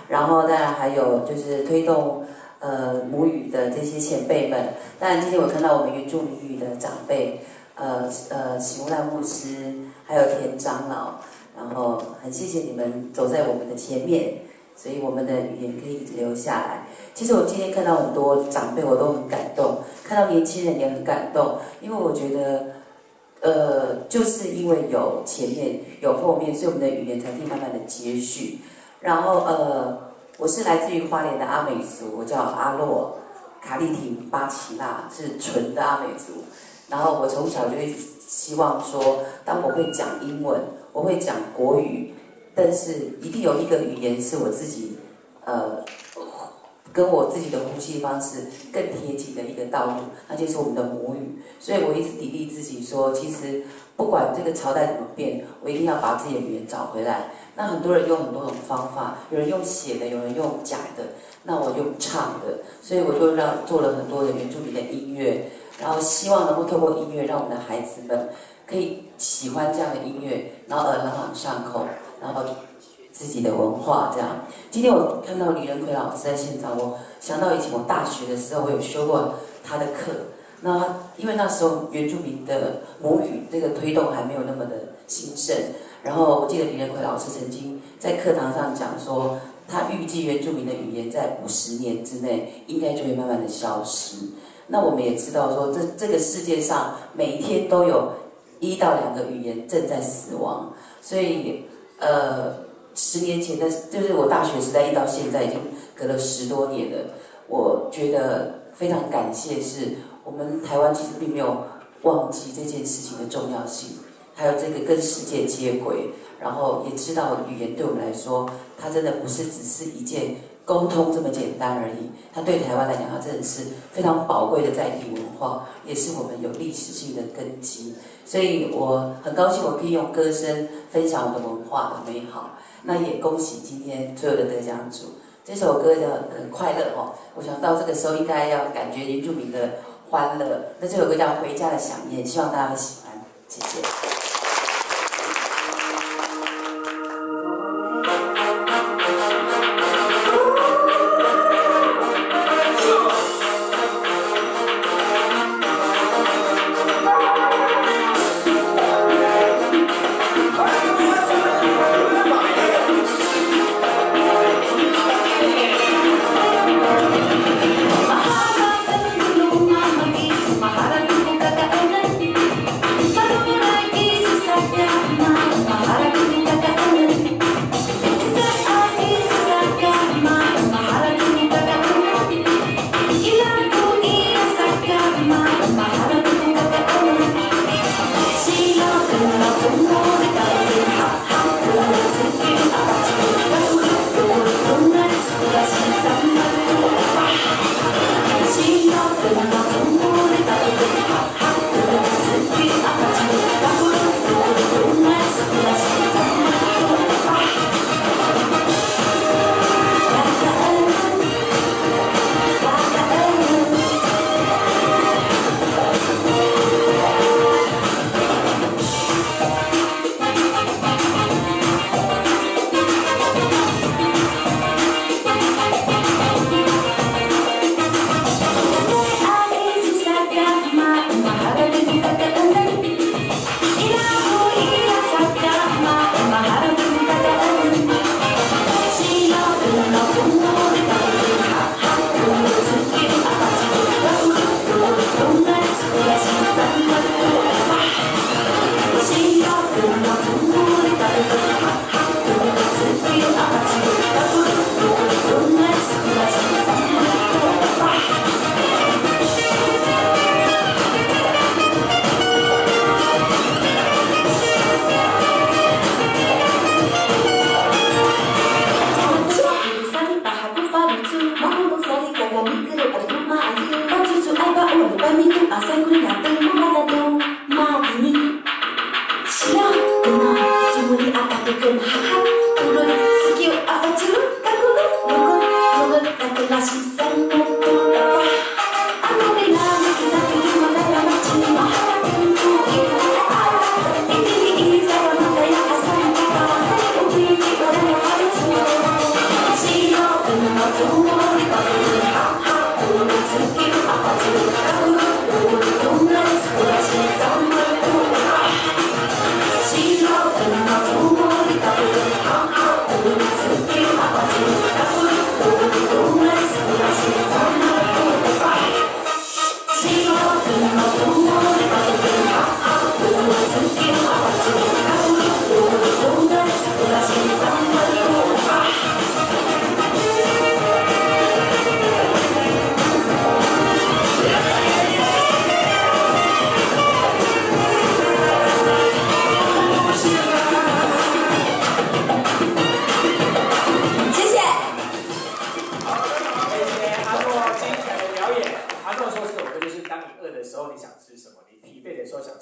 然后当然还有就是推动母语的这些前辈们。当然今天我看到我们原住民语的长辈，喜木兰牧师，还有田长老，然后很谢谢你们走在我们的前面，所以我们的语言可以一直留下来。其实我今天看到很多长辈，我都很感动；看到年轻人也很感动，因为我觉得，就是因为有前面有后面，所以我们的语言才可以慢慢的接续。然后我是来自于花莲的阿美族，我叫阿洛卡利廷巴奇纳，是纯的阿美族。然后我从小就一直希望说，当我会讲英文，我会讲国语，但是一定有一个语言是我自己跟我自己的呼吸方式更贴近的一个道路，那就是我们的母语。所以我一直砥砺自己说，其实不管这个朝代怎么变，我一定要把自己的语言找回来。那很多人用很多种方法，有人用写的，有人用讲的，那我用唱的，所以我就做了很多的原住民的音乐，然后希望能够透过音乐，让我们的孩子们可以喜欢这样的音乐，然后朗朗上口，然后自己的文化这样。今天我看到李仁奎老师在现场，我想到以前我大学的时候，我有修过他的课。那因为那时候原住民的母语这个推动还没有那么的兴盛，然后我记得李仁奎老师曾经在课堂上讲说，他预计原住民的语言在50年之内应该就会慢慢的消失。那我们也知道说，这个世界上每一天都有1到2个语言正在死亡，所以10年前的，就是我大学时代一到现在已经隔了10多年了。我觉得非常感谢，是我们台湾其实并没有忘记这件事情的重要性，还有这个跟世界接轨，然后也知道语言对我们来说，它真的不是只是一件沟通这么简单而已。它对台湾来讲，它真的是非常宝贵的在地文化，也是我们有历史性的根基。所以我很高兴，我可以用歌声分享我的文化的美好。那也恭喜今天所有的得奖组。这首歌叫很快乐哦，我想到这个时候应该要感觉原住民的欢乐。那这首歌叫《回家的想念》，希望大家会喜欢，谢谢。Mahal ang kagaanan, paano mo naging 疲惫的时候想